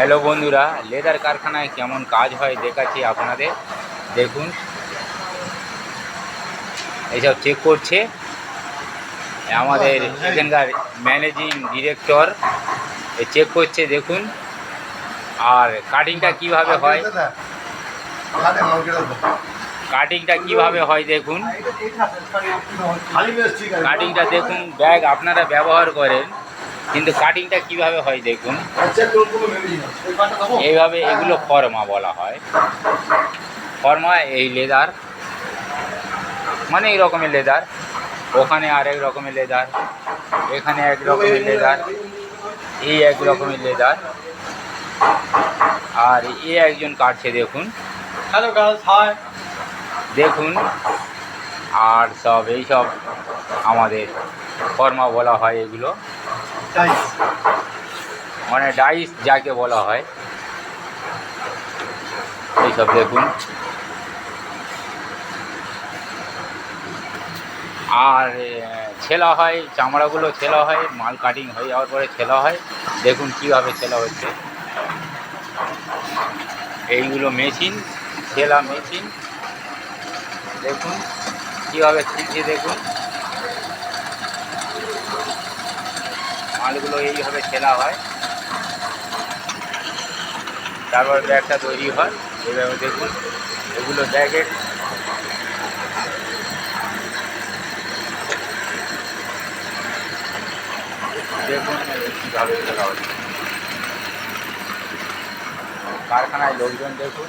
Hello বন্ধুরা, leather কারখানায় কেমন কাজ হয় দেখাচ্ছি আপনাদের। দেখুন, এইসব চেক করছে আমাদের এখানকার ম্যানেজিং ডিরেক্টর। চেক করছে দেখুন। আর কাটিংটা কিভাবে হয় দেখুন। কাটিংটা দেখুন, ব্যাগ আপনারা ব্যবহার করেন, কিন্তু কাটিংটা কিভাবে হয় দেখুন। এইভাবে এগুলো ফর্মা বলা হয়। ফর্মা এই লেদার মানে এই রকমের লেদার, ওখানে আরেক রকমের লেদার, এখানে এক রকমের লেদার, এই এক রকমের লেদার। আর এ একজন কাটছে দেখুন। Hello girls, hi. দেখুন, আর সব এই সব আমাদের ফর্মা বলা হয় এগুলো, মানে ডাইস যাকে বলা হয়। এইসব দেখুন। আর ছেলা হয়, চামড়াগুলো ছেলা হয়, মাল কাটিং হয়ে যাওয়ার পরে ছেলা হয়। দেখুন কীভাবে ছেলা হচ্ছে। এইগুলো মেশিন, ছেলা মেশিন। দেখুন কীভাবে ছিলছে দেখুন। মালগুলো এইভাবে ছেলা হয়, তারপর ব্যাগটা তৈরি হয়। এইভাবে দেখুন, এগুলো ব্যাগের। দেখুন কীভাবে ছেলা হচ্ছে। কারখানায় লোকজন দেখুন।